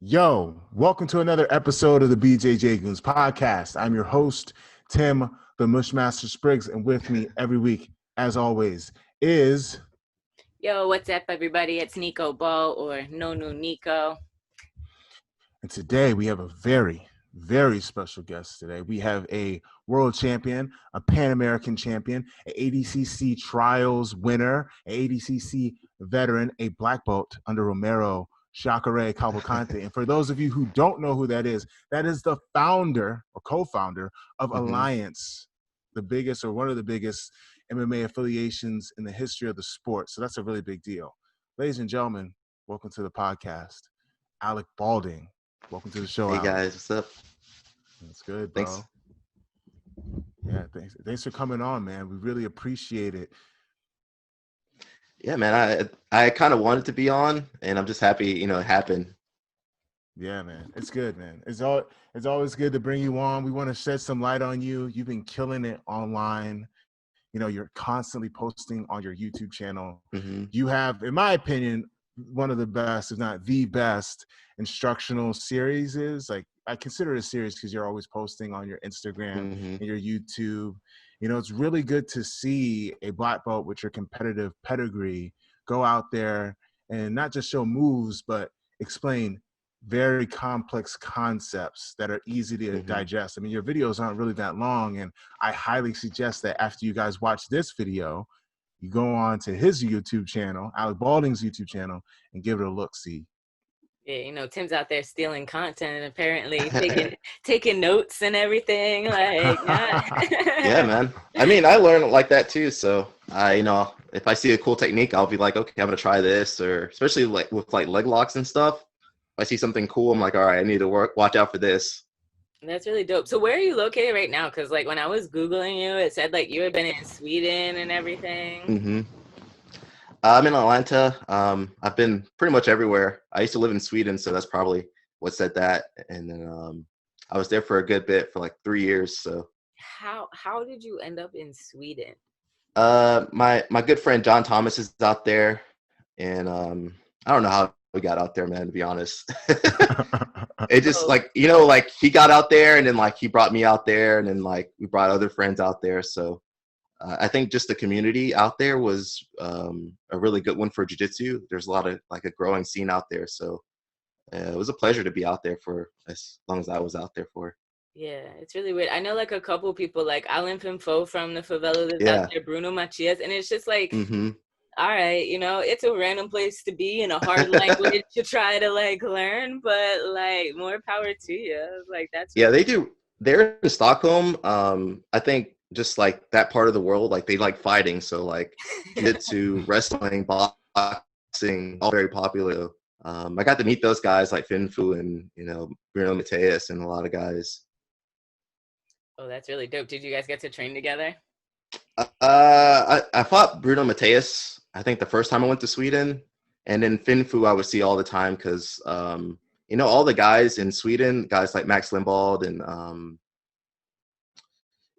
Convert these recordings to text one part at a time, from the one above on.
Yo, welcome to another episode of the BJJ Goons podcast. I'm your host, Tim, the Mushmaster Spriggs, and with me every week, as always, is... Yo, what's up, everybody? It's Nico Ball, or No Nico. And today we have a very, very special guest today. We have a world champion, a Pan-American champion, an ADCC trials winner, an ADCC veteran, a black belt under Romero, Jacare, Cavalcanti. And for those of you who don't know who that is the founder or co-founder of Alliance, the biggest or one of the biggest MMA affiliations in the history of the sport. So that's a really big deal. Ladies and gentlemen, welcome to the podcast, ALEC BAULDIng. Welcome to the show. Hey Alec. guys, what's up? That's good, bro. Thanks. Yeah, thanks for coming on, man. We really appreciate it. Yeah, man, I kind of wanted to be on, and I'm just happy, it happened. Yeah, man, it's good, man. It's always good to bring you on. We want to shed some light on you. You've been killing it online. You're constantly posting on your YouTube channel. You have, in my opinion, one of the best, if not the best, instructional series. I consider it a series because you're always posting on your Instagram and your YouTube. It's really good to see a black belt with your competitive pedigree go out there and not just show moves, but explain very complex concepts that are easy to digest. I mean, your videos aren't really that long, and I highly suggest that after you guys watch this video, you go on to his YouTube channel, ALEC BAULDIng's YouTube channel, and give it a look-see. Yeah, Tim's out there stealing content and apparently taking notes and everything. Yeah, man. I mean, I learn like that too. So if I see a cool technique, I'll be like, okay, I'm gonna try this, or especially like with like leg locks and stuff. If I see something cool, I'm like, all right, I need to watch out for this. That's really dope. So where are you located right now? Because like when I was Googling you, it said like you had been in Sweden and everything. I'm in Atlanta. I've been pretty much everywhere. I used to live in Sweden, so that's probably what said that. And then I was there for a good bit, for like 3 years. So how did you end up in Sweden? My good friend John Thomas is out there, and I don't know how we got out there, man, to be honest. It just like he got out there, and then like he brought me out there, and then like we brought other friends out there. So I think just the community out there was a really good one for jiu-jitsu. There's a lot of like a growing scene out there. So it was a pleasure to be out there for as long as I was out there for. Yeah, it's really weird. I know like a couple people like Alan Pinfo from the favela that's out there, Bruno Macias, and it's just like, all right, it's a random place to be in a hard language to try to like learn, but like more power to you. Like that's really they do. They're in Stockholm. I think just like that part of the world, like they like fighting. So like jiu-jitsu, wrestling, boxing, all very popular. I got to meet those guys like Finfu and Bruno Mateus and a lot of guys. Oh, that's really dope. Did you guys get to train together? I fought Bruno Mateus, I think the first time I went to Sweden, and then Finfu I would see all the time because all the guys in Sweden, guys like Max Limbaud and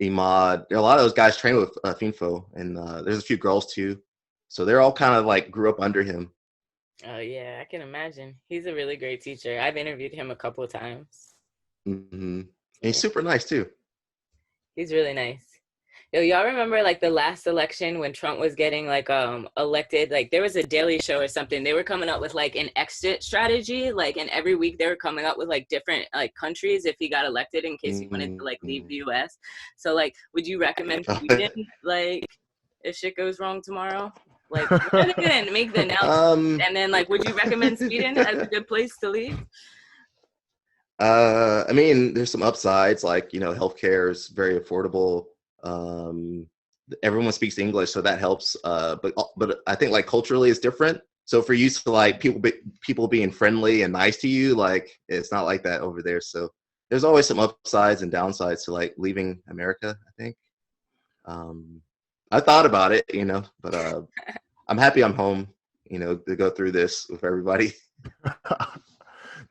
Imad, a lot of those guys train with Finfo, and there's a few girls too, so they're all kind of like grew up under him. Oh yeah, I can imagine. He's a really great teacher. I've interviewed him a couple of times. And he's super nice too. He's really nice. Yo, y'all remember like the last election when Trump was getting like elected? Like there was a Daily Show or something. They were coming up with like an exit strategy, like, and every week they were coming up with like different like countries if he got elected in case he wanted to like leave the U.S. So like, would you recommend Sweden? Like, if shit goes wrong tomorrow, like when are they gonna make the announcement? And then like, would you recommend Sweden as a good place to leave? I mean, there's some upsides, like healthcare is very affordable. Everyone speaks English, so that helps. But I think like culturally it's different. So if you're used to like people being friendly and nice to you, like it's not like that over there. So there's always some upsides and downsides to like leaving America, I think. I thought about it, but I'm happy I'm home, to go through this with everybody.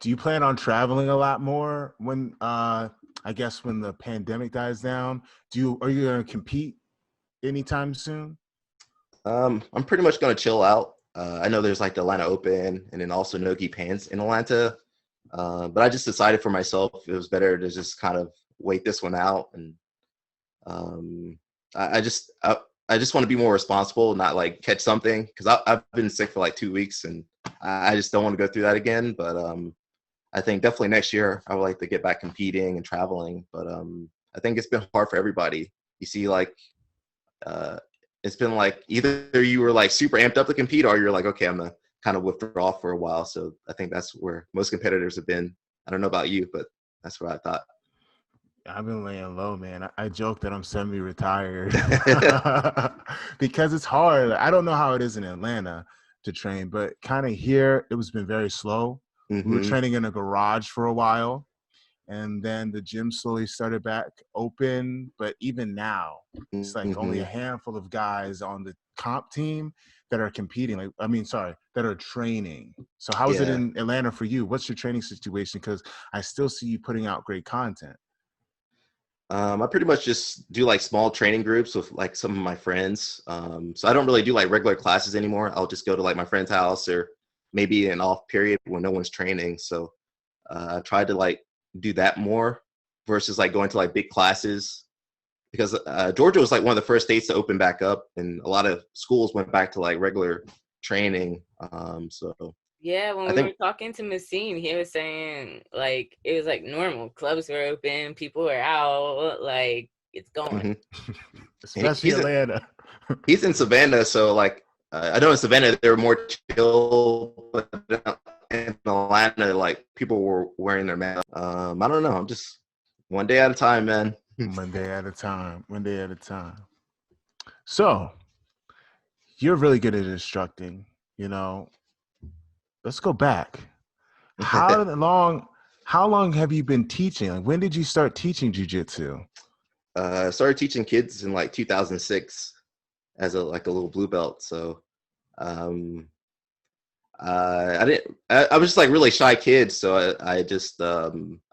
Do you plan on traveling a lot more when I guess when the pandemic dies down? Are you going to compete anytime soon? I'm pretty much going to chill out. I know there's like the Atlanta Open and then also Nogi Pants in Atlanta. But I just decided for myself it was better to just kind of wait this one out, and um, I just want to be more responsible, not like catch something, because I've been sick for like 2 weeks, and I just don't want to go through that again. But I think definitely next year I would like to get back competing and traveling. But I think it's been hard for everybody. You see, like it's been like either you were like super amped up to compete, or you're like, okay, I'm gonna kind of withdraw for a while. So I think that's where most competitors have been. I don't know about you, but that's what I thought. I've been laying low, man. I joke that I'm semi-retired because it's hard. I don't know how it is in Atlanta to train, but kind of here, it was been very slow. We were training in a garage for a while, and then the gym slowly started back open. But even now, it's like only a handful of guys on the comp team that are competing. That are training. So how is it in Atlanta for you? What's your training situation? Because I still see you putting out great content. I pretty much just do like small training groups with like some of my friends. So I don't really do like regular classes anymore. I'll just go to like my friend's house, or maybe an off period when no one's training. So I tried to like do that more versus like going to like big classes, because Georgia was like one of the first states to open back up, and a lot of schools went back to like regular training. Yeah, when we were talking to Massine, he was saying like it was like normal. Clubs were open, people were out, like it's going. Especially Atlanta. He's in Savannah, so like I know in Savannah they're more chill, but in Atlanta, like people were wearing their masks. I don't know. I'm just one day at a time, man. One day at a time. One day at a time. So you're really good at instructing, you know. Let's go back. How long have you been teaching? Like, when did you start teaching jiu-jitsu? I started teaching kids in like 2006 as a little blue belt. So I was just like really shy kid. So I just I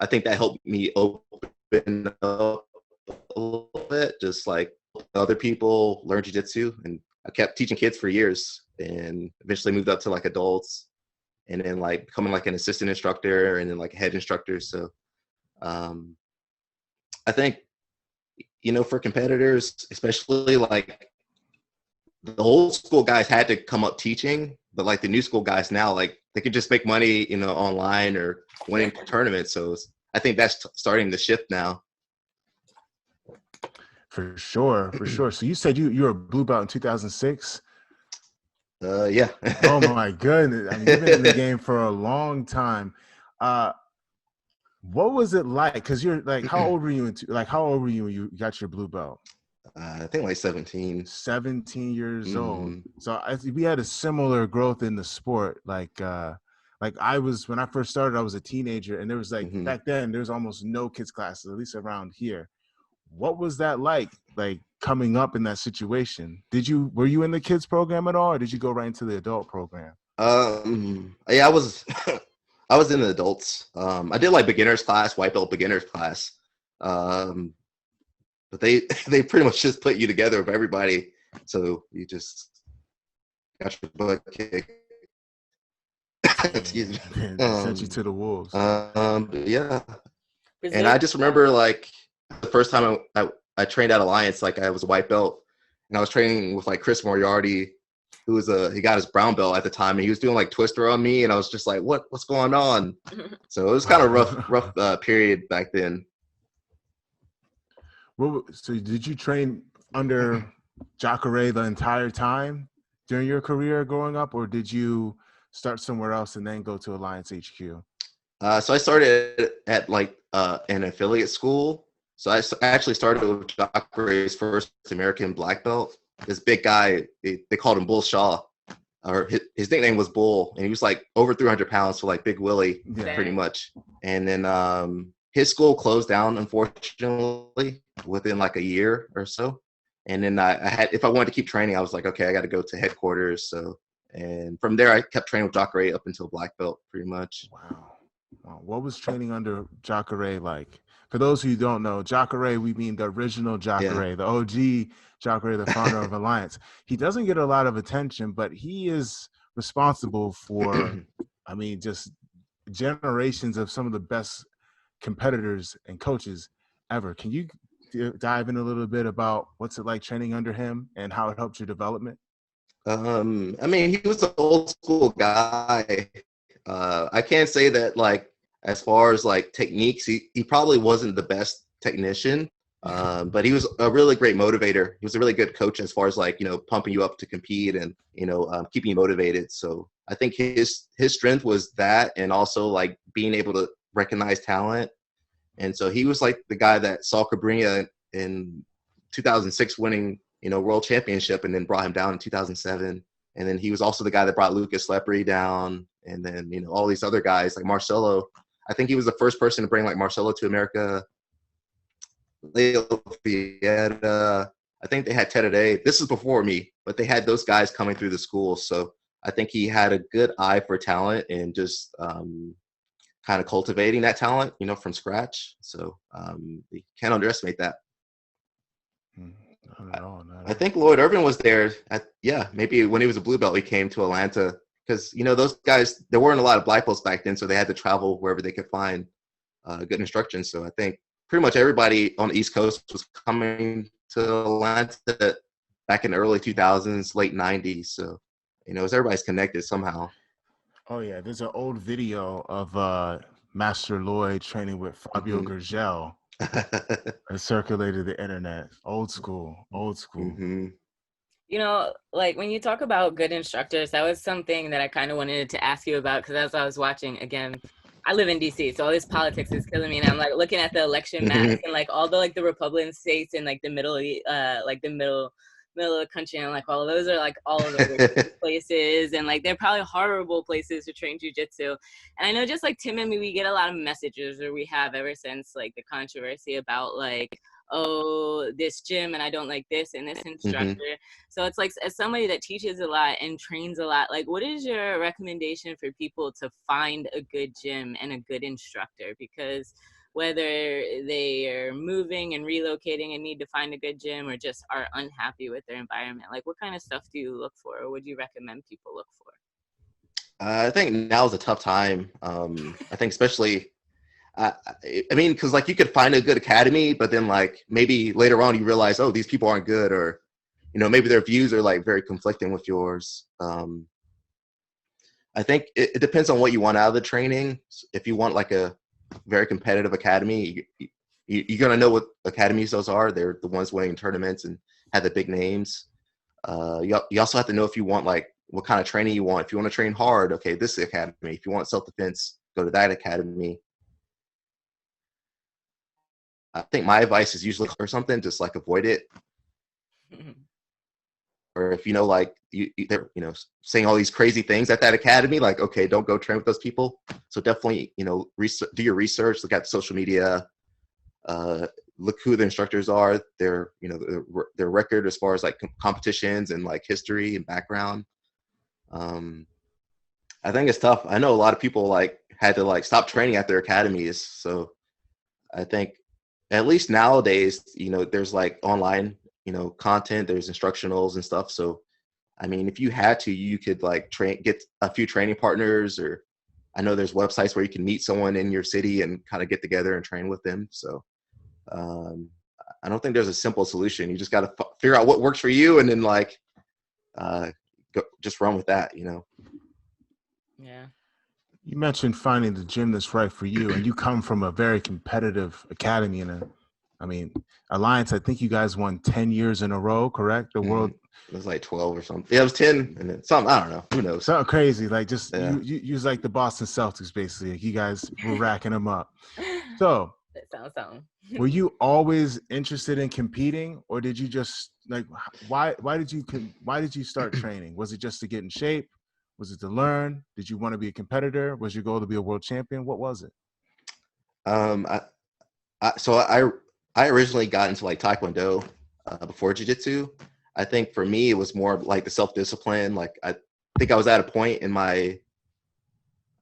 think that helped me open up a little bit, just like other people learn jiu-jitsu, and I kept teaching kids for years, and eventually moved up to like adults, and then like becoming like an assistant instructor, and then like a head instructor. So I think, you know, for competitors, especially like the old school guys had to come up teaching, but like the new school guys now, like they could just make money, you know, online or winning tournaments. So I think that's starting to shift now. For sure. So you said you were a blue belt in 2006? Yeah. Oh my goodness. I mean, you've been in the game for a long time. What was it like? Because you're like, how old were you when you got your blue belt? I think like 17. 17 years old. So we had a similar growth in the sport. Like I was, when I first started, I was a teenager, and there was like, back then, there was almost no kids classes, at least around here. What was that like coming up in that situation? Were you in the kids program at all, or did you go right into the adult program? Yeah, I was I was in the adults. I did like beginners class, white belt beginners class. But they pretty much just put you together with everybody, so you just got your butt kicked. Excuse me. Sent you to the wolves. Yeah. And I just remember like the first time I trained at Alliance, like I was a white belt, and I was training with like Chris Moriarty, who was he got his brown belt at the time, and he was doing like twister on me, and I was just like, what's going on? So it was kind of rough period back then. So did you train under Jacare the entire time during your career growing up, or did you start somewhere else and then go to Alliance HQ? So I started at like an affiliate school. So I actually started with Jacare's first American black belt. This big guy, they called him Bull Shaw, or his nickname was Bull, and he was like over 300 pounds, so like Big Willie, pretty much. And then his school closed down, unfortunately, within like a year or so. And then I had, if I wanted to keep training, I was like, okay, I got to go to headquarters. So, and from there, I kept training with Jacare up until black belt, pretty much. Wow. What was training under Jacare like? For those who don't know, Jacare, we mean the original Jacare, the OG Jacare, the founder of Alliance. He doesn't get a lot of attention, but he is responsible for, I mean, just generations of some of the best competitors and coaches ever. Can you dive in a little bit about what's it like training under him and how it helped your development? I mean, he was an old school guy. I can't say that, like, as far as like techniques, he probably wasn't the best technician, but he was a really great motivator. He was a really good coach as far as like, you know, pumping you up to compete and, you know, keeping you motivated. So I think his strength was that, and also like being able to recognize talent. And so he was like the guy that saw Cabrinha in 2006 winning, you know, world championship, and then brought him down in 2007. And then he was also the guy that brought Lucas Lepre down. And then, you know, all these other guys like Marcelo. I think he was the first person to bring like Marcelo to America. Leo Fieta. I think they had Teddy. This is before me, but they had those guys coming through the school. So I think he had a good eye for talent and just kind of cultivating that talent, you know, from scratch. So you can't underestimate that. Not at all. I think Lloyd Irvin was there. Maybe when he was a blue belt, he came to Atlanta because, you know, those guys, there weren't a lot of black belts back then, so they had to travel wherever they could find good instruction. So I think pretty much everybody on the East Coast was coming to Atlanta back in the early 2000s, late 90s. So, you know, everybody's connected somehow. Oh yeah, there's an old video of Master Lloyd training with Fabio Gurgel. It circulated the internet. Old school. Mm-hmm. You know, like when you talk about good instructors, that was something that I kind of wanted to ask you about, because as I was watching, again, I live in DC, so all this politics is killing me, and I'm like looking at the election maps and like all the like the Republican states in like the middle of the country, and like all of those are like all of the places, and like they're probably horrible places to train jiu-jitsu. And I know just like Tim and me, we get a lot of messages, or we have ever since like the controversy about like, oh, this gym and I don't like this and this instructor. So it's like, as somebody that teaches a lot and trains a lot, like what is your recommendation for people to find a good gym and a good instructor? Because whether they are moving and relocating and need to find a good gym, or just are unhappy with their environment, like what kind of stuff do you look for, or would you recommend people look for? I think now is a tough time. I think especially, I mean, because like you could find a good academy, but then like maybe later on you realize, oh, these people aren't good, or, you know, maybe their views are like very conflicting with yours. I think it depends on what you want out of the training. If you want like a very competitive academy, you're going to know what academies those are. They're the ones winning tournaments and have the big names. You also have to know if you want like what kind of training you want. If you want to train hard, okay, this is the academy. If you want self-defense, go to that academy. I think my advice is usually or something, just like avoid it. Or if you know, like they're, you know, saying all these crazy things at that academy, like, okay, don't go train with those people. So definitely, you know, do your research, look at social media, look who the instructors are, their, you know, their record as far as like competitions and like history and background. I think it's tough. I know a lot of people like had to like stop training at their academies. So I think at least nowadays, you know, there's like online, you know, content, there's instructionals and stuff. So, I mean, if you had to, you could like get a few training partners, or I know there's websites where you can meet someone in your city and kind of get together and train with them. So, I don't think there's a simple solution. You just got to figure out what works for you, and then like, just run with that, you know? Yeah. You mentioned finding the gym that's right for you, and you come from a very competitive academy. And I mean, Alliance, I think you guys won 10 years in a row, correct? The world. It was like 12 or something. Yeah, it was 10 and then something. I don't know. Who knows? Something crazy. Like just you was like the Boston Celtics, basically. You guys were racking them up. So That sounds something. were you always interested in competing, or did you just like why did you start training? Was it just to get in shape? Was it to learn? Did you want to be a competitor? Was your goal to be a world champion? What was it? So I originally got into like Taekwondo before Jiu-Jitsu. I think for me, it was more like the self-discipline. Like I think I was at a point in my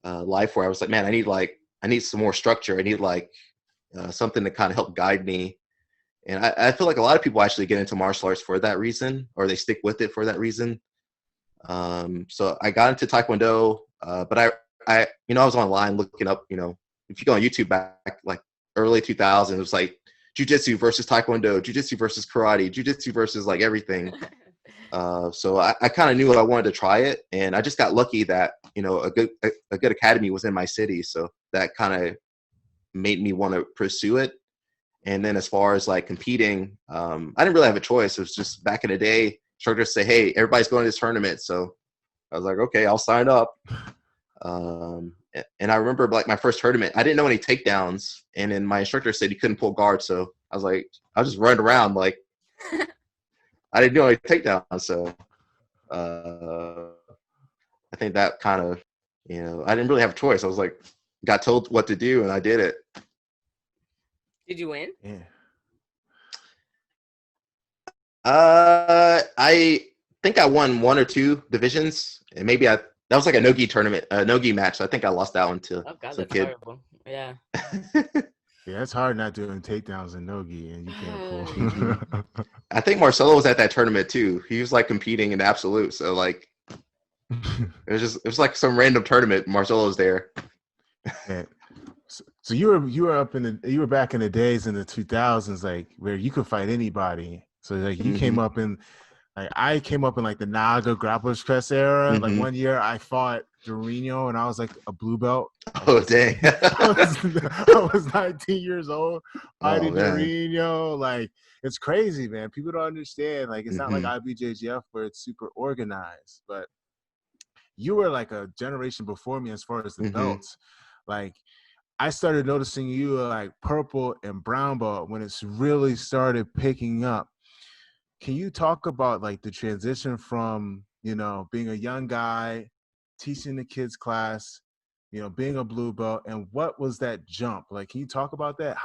life where I was like, man, I need some more structure. I need like something to kind of help guide me. And I feel like a lot of people actually get into martial arts for that reason, or they stick with it for that reason. So I got into Taekwondo, but I was online looking up, if you go on YouTube back like early 2000s, it was like Jiu-Jitsu versus Taekwondo, Jiu-Jitsu versus Karate, Jiu-Jitsu versus like everything. So I kind of knew I wanted to try it, and I just got lucky that a good academy was in my city, so that kind of made me want to pursue it. And then as far as like competing, I didn't really have a choice. It was just back in the day, instructors say, "Hey, everybody's going to this tournament," so I was like, "Okay, I'll sign up." And I remember like my first tournament, I didn't know any takedowns, and then my instructor said he couldn't pull guard, so I was like, I was just running around like I didn't know any takedowns, so I think that kind of, I didn't really have a choice. I was like, got told what to do, and I did it. Did you win? Yeah. I think I won 1 or 2 divisions, and maybe that was like a no-gi tournament, a no-gi match. So I think I lost that one to some kid. Horrible. Yeah. Yeah, it's hard not doing takedowns in no-gi, and you can't pull. I think Marcelo was at that tournament too. He was like competing in absolute. So like, it was like some random tournament. Marcelo was there. Yeah. So you were back in the days in the 2000s, like where you could fight anybody. So like you came up in, like I came up in like the Naga Grappler's Crest era. Like one year I fought Dorino and I was like a blue belt. Oh dang! I was 19 years old fighting Dorino. Like it's crazy, man. People don't understand. Like it's not like IBJJF where it's super organized, but you were like a generation before me as far as the belts. Like I started noticing you like purple and brown belt when it's really started picking up. Can you talk about like the transition from, being a young guy, teaching the kids class, being a blue belt, and what was that jump? Like, can you talk about that?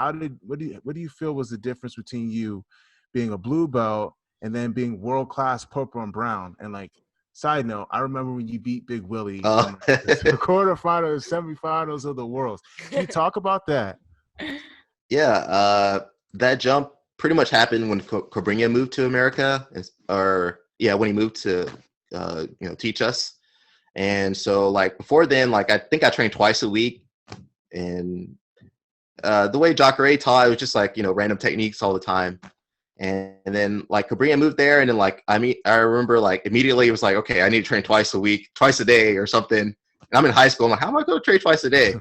What do you feel was the difference between you being a blue belt and then being world-class purple and brown? And like, side note, I remember when you beat Big Willie in the quarterfinals, semifinals of the Worlds. Can you talk about that? Yeah, that jump pretty much happened when Cobrinha moved to America, when he moved to teach us. And so like before then, like I think I trained twice a week, and the way Jacare taught, it was just like random techniques all the time. And then like Cobrinha moved there, and then like I remember like immediately it was like, okay, I need to train twice a day or something. And I'm in high school, I'm like, how am I going to train twice a day?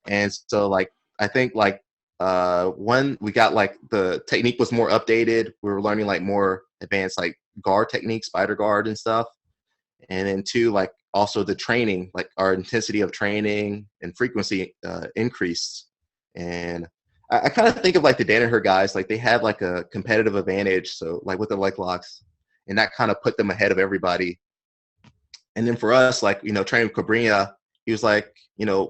And so like I think like one, we got like the technique was more updated. We were learning like more advanced like guard techniques, spider guard and stuff. And then 2, like also the training, like our intensity of training and frequency increased. And I kind of think of like the Danaher guys, like they had like a competitive advantage. So like with the leg locks, and that kind of put them ahead of everybody. And then for us, like, training with Cobrinha, he was like, a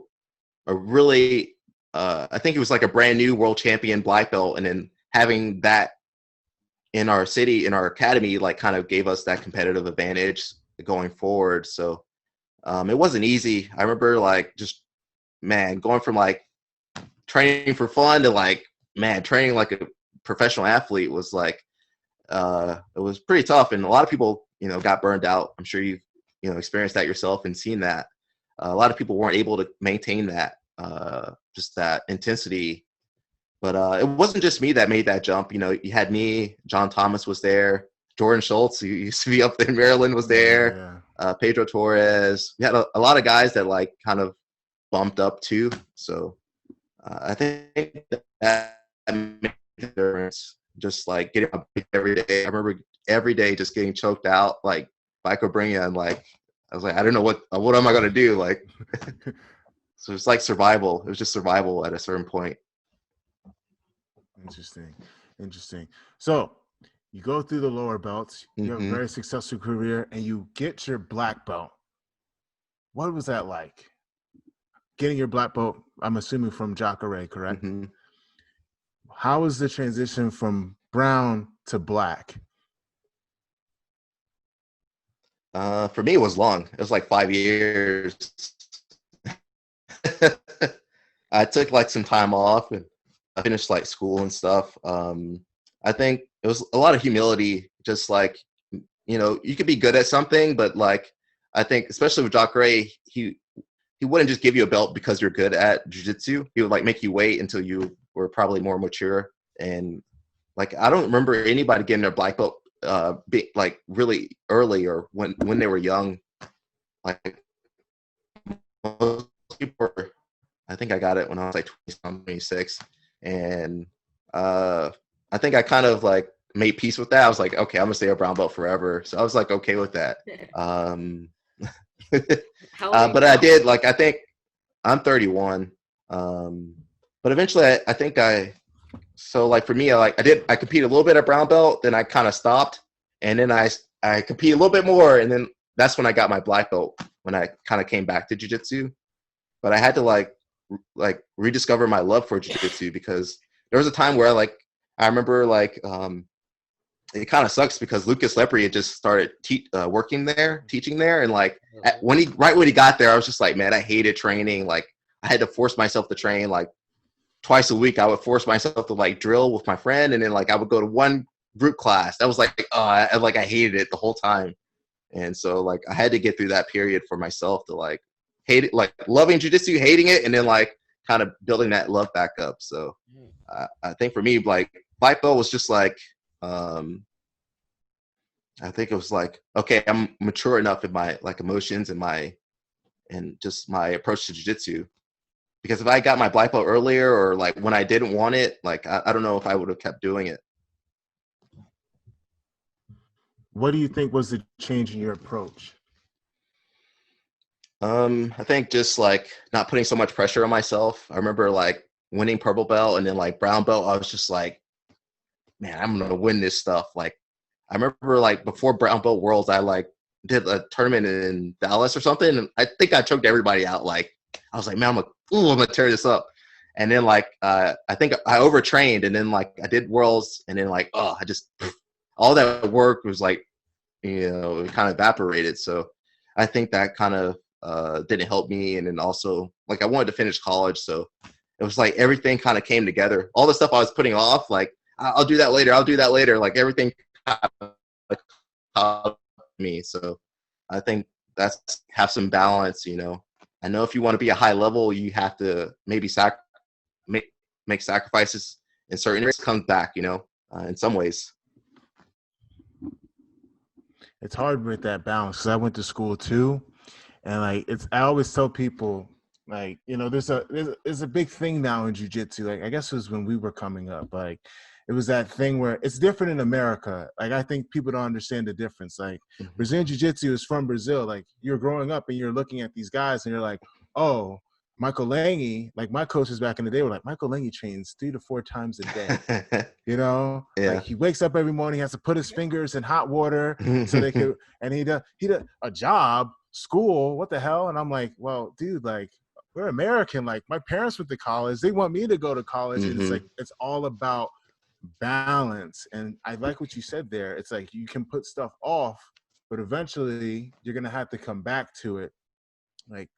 really, I think he was like a brand new world champion black belt. And then having that in our city, in our academy, like kind of gave us that competitive advantage going forward. So it wasn't easy. I remember like just, man, going from like training for fun to like, man, training like a professional athlete was like, it was pretty tough. And a lot of people, got burned out. I'm sure you've, experienced that yourself and seen that. A lot of people weren't able to maintain that, just that intensity. But it wasn't just me that made that jump. You had me, John Thomas was there, Jordan Schultz, who used to be up in Maryland, was there, Pedro Torres. We had a lot of guys that like kind of bumped up too. So I think that made the difference. Just like getting up every day. I remember every day just getting choked out like by Cobrinha, and like I was like, I don't know what am I gonna do? Like so it's like survival. It was just survival at a certain point. Interesting. So you go through the lower belts, you have a very successful career, and you get your black belt. What was that like? Getting your black belt, I'm assuming from Jacare, correct? How was the transition from brown to black? For me, it was long. It was like 5 years. I took like some time off and I finished like school and stuff. I think it was a lot of humility, just like, you could be good at something, but like, I think especially with Jacare, he wouldn't just give you a belt because you're good at jiu-jitsu. He would like make you wait until you were probably more mature. And like, I don't remember anybody getting their black belt like really early or when they were young. Like most people were, I think I got it when I was like 26. And I think I kind of like made peace with that. I was like, okay, I'm gonna stay a brown belt forever. So I was like okay with that. But I did, like, I think I'm 31. But eventually I think so like for me, I competed a little bit at brown belt, then I kind of stopped, and then I competed a little bit more, and then that's when I got my black belt, when I kind of came back to jiu-jitsu. But I had to like rediscover my love for jiu-jitsu, because there was a time where I remember it kind of sucks because Lucas Lepre had just started teaching there, and when he got there, I was just like, man, I hated training. Like, I had to force myself to train like twice a week. I would force myself to like drill with my friend, and then like I would go to one group class. That was like, I hated it the whole time. And so like I had to get through that period for myself to like hate it, like loving jiu-jitsu, hating it, and then like kind of building that love back up. So I think for me, like, black belt was just like, I think it was like, okay, I'm mature enough in my like emotions and just my approach to jiu-jitsu. Because if I got my black belt earlier, or like when I didn't want it, like I don't know if I would have kept doing it. What do you think was the change in your approach? I think just like not putting so much pressure on myself. I remember like winning purple belt, and then like brown belt, I was just like, man, I'm gonna win this stuff. Like, I remember like before brown belt worlds, I like did a tournament in Dallas or something, and I think I choked everybody out. Like, I was like, man, I'm gonna tear this up. And then like I think I overtrained, and then like I did worlds, and then like I just all that work was like, it kind of evaporated. So I think that kind of didn't help me. And then also like I wanted to finish college, so it was like everything kind of came together. All the stuff I was putting off, like I'll do that later. Like everything kind of caught me. So I think that's have some balance. I know if you want to be a high level, you have to maybe make sacrifices in certain areas. Comes back, in some ways. It's hard with that balance, because I went to school too, and like I always tell people, like, there's a big thing now in jiu-jitsu. Like, I guess it was when we were coming up, like it was that thing where it's different in America. Like, I think people don't understand the difference. Like, Brazilian jiu-jitsu is from Brazil. Like, you're growing up and you're looking at these guys and you're like, oh, Michael Lange, like my coaches back in the day were like, Michael Lange trains 3 to 4 times a day. Yeah. Like, he wakes up every morning, has to put his fingers in hot water so they could, and he does a job, school, what the hell? And I'm like, well, dude, like, we're American. Like, my parents went to college. They want me to go to college. And it's like, it's all about balance. And I like what you said there. It's like, you can put stuff off, but eventually you're going to have to come back to it. Like,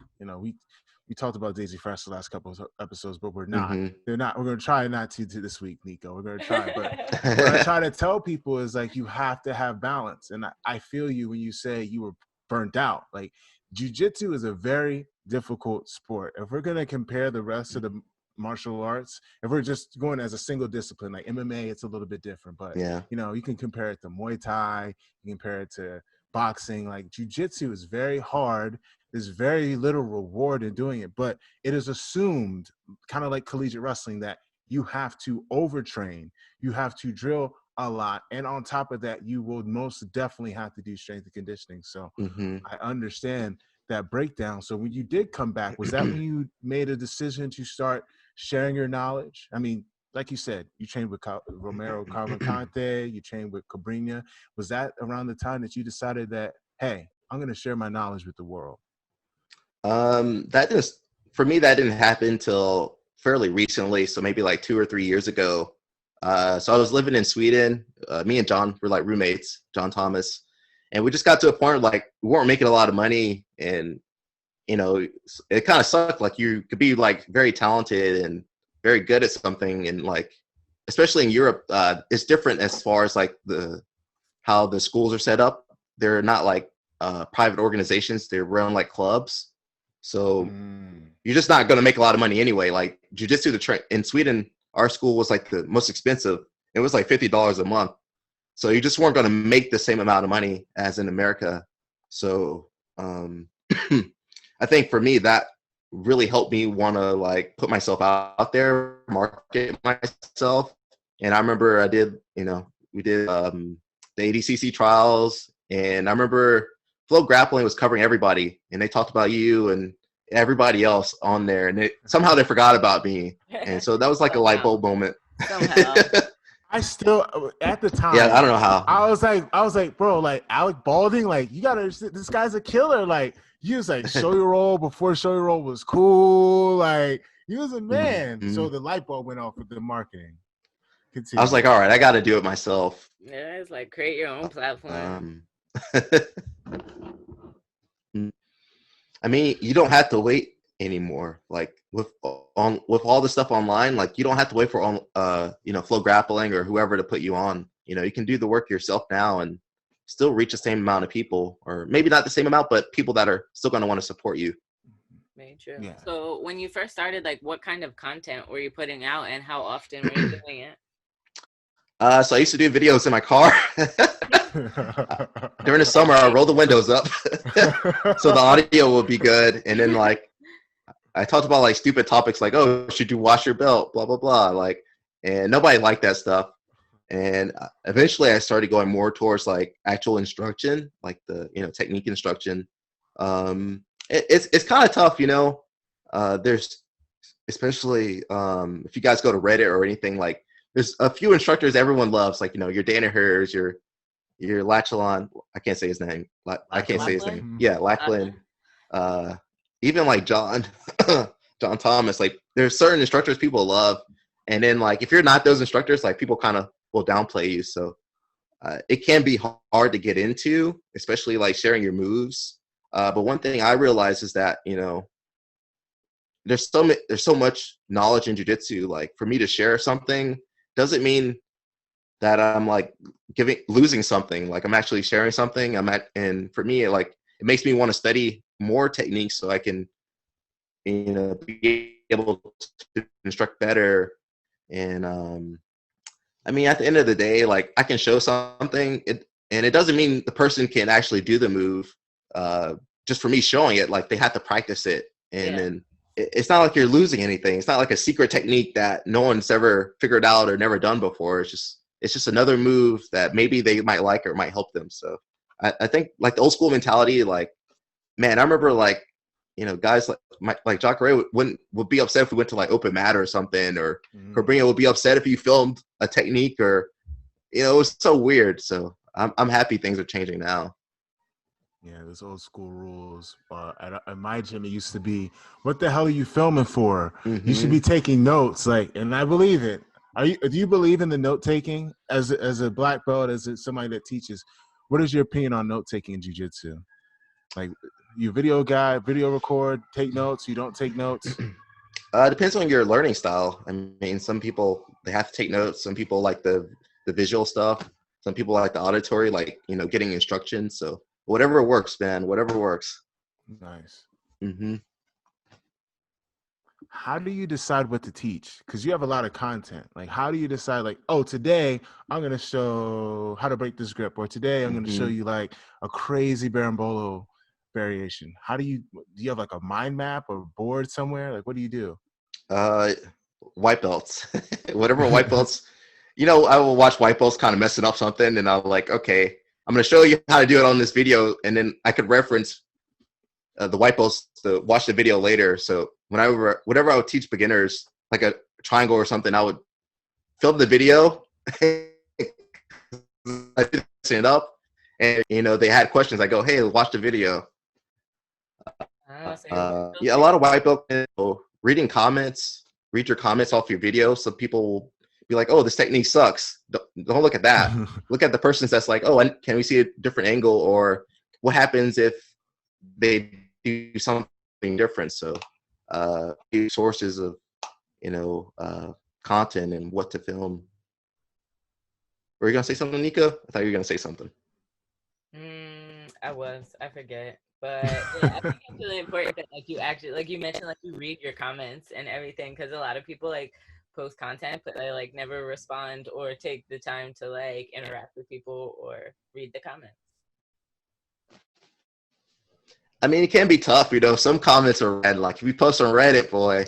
we talked about Daisy Fresh the last couple of episodes, but we're not. They're not. We're going to try not to this week, Nico. We're going to try. But what I try to tell people is, like, you have to have balance. And I feel you when you say you were burnt out. Like, jiu-jitsu is a very difficult sport. If we're going to compare the rest of the martial arts, if we're just going as a single discipline, like MMA, it's a little bit different. But, you can compare it to Muay Thai. You can compare it to boxing. Like, jiu-jitsu is very hard. There's very little reward in doing it, but it is assumed, kind of like collegiate wrestling, that you have to overtrain, you have to drill a lot, and on top of that, you will most definitely have to do strength and conditioning. So I understand that breakdown. So when you did come back, was that when you made a decision to start sharing your knowledge? I mean, like you said, you trained with Romero, Cavalcanti, you trained with Cabrinha. Was that around the time that you decided that, hey, I'm going to share my knowledge with the world? For me, that didn't happen until fairly recently. So maybe like 2 or 3 years ago. So I was living in Sweden. Me and John were like roommates, John Thomas, and we just got to a point where like we weren't making a lot of money, and it kind of sucked. Like, you could be like very talented and very good at something, and like, especially in Europe, it's different as far as like how the schools are set up. They're not like private organizations. They're run like clubs. So you're just not going to make a lot of money anyway. Like jiu-jitsu, in Sweden, our school was like the most expensive. It was like $50 a month. So you just weren't going to make the same amount of money as in America. So I think for me, that really helped me want to like put myself out there, market myself. And I remember we did the ADCC trials, and I remember Flow Grappling was covering everybody, and they talked about you and everybody else on there, and somehow they forgot about me. And so that was like a light bulb moment. I still, at the time, yeah, I don't know how. I was like, bro, like ALEC BAULDING, like you gotta, this guy's a killer. Like you was like show your roll before show your roll was cool. Like he was a man. Mm-hmm. So the light bulb went off with the marketing. Continue. I was like, all right, I got to do it myself. Yeah, it's like create your own platform. I mean, you don't have to wait anymore. Like with all the stuff online, like you don't have to wait for Flow Grappling or whoever to put you on. You can do the work yourself now and still reach the same amount of people, or maybe not the same amount, but people that are still going to want to support you. Very true. Yeah. So when you first started, like what kind of content were you putting out and how often were you doing it? So I used to do videos in my car. During the summer, I roll the windows up so the audio will be good. And then like I talked about like stupid topics like, oh, should you wash your belt, blah blah blah, like, and nobody liked that stuff. And eventually I started going more towards like actual instruction, like the technique instruction. It's kind of tough, there's especially if you guys go to Reddit or anything, like there's a few instructors everyone loves, like your Danaher's, your Lachelon. I can't say his name. I can't say his name. Yeah, Lachlan. Even like John Thomas. Like there's certain instructors people love, and then like if you're not those instructors, like people kind of will downplay you. So it can be hard to get into, especially like sharing your moves. But one thing I realized is that there's so much knowledge in jiu-jitsu. Like for me to share something doesn't mean that I'm like losing something. Like I'm actually sharing something. And for me, it makes me want to study more techniques so I can, be able to instruct better. And I mean, at the end of the day, like I can show something, and it doesn't mean the person can actually do the move. Just for me showing it, like they have to practice it, and then it's not like you're losing anything. It's not like a secret technique that no one's ever figured out or never done before. It's just another move that maybe they might like or might help them. So I think like the old school mentality, like, man, I remember like, guys like Jacare would be upset if we went to like open mat or something, or Corbino would be upset if you filmed a technique, or, it was so weird. So I'm happy things are changing now. Yeah, those old school rules. At my gym, it used to be, what the hell are you filming for? You should be taking notes. Like, and I believe it. Do you believe in the note taking as a black belt, as somebody that teaches? What is your opinion on note taking in jiu-jitsu? Like, you video record, take notes, you don't take notes? It depends on your learning style. I mean, some people, they have to take notes. Some people like the visual stuff. Some people like the auditory, like, getting instructions. So whatever works, man, whatever works. Nice. How do you decide what to teach? Because you have a lot of content. Like, how do you decide, like, oh, today I'm going to show how to break this grip, or today I'm going to show you like a crazy Berimbolo variation? Do you have like a mind map or board somewhere? Like, what do you do? White belts. Whatever white belts. I will watch white belts kind of messing up something, and I'm like, okay, I'm going to show you how to do it on this video, and then I could reference the white belts to watch the video later. So whenever I would teach beginners, like a triangle or something, I would film the video, I did stand up, and they had questions. I go, hey, watch the video. Yeah, a lot of white belt reading comments. Read your comments off your video, so people will be like, oh, this technique sucks. Don't look at that. Look at the person's that's like, oh, can we see a different angle, or what happens if they do something different? So sources of content and what to film. Were you gonna say something, Nico? I thought you were gonna say something. I forget. But yeah, I think it's really important that like you actually, like you mentioned, like you read your comments and everything, because a lot of people like post content but they like never respond or take the time to like interact with people or read the comments. I mean, it can be tough, you know. Some comments are read. Like if you post on Reddit, boy,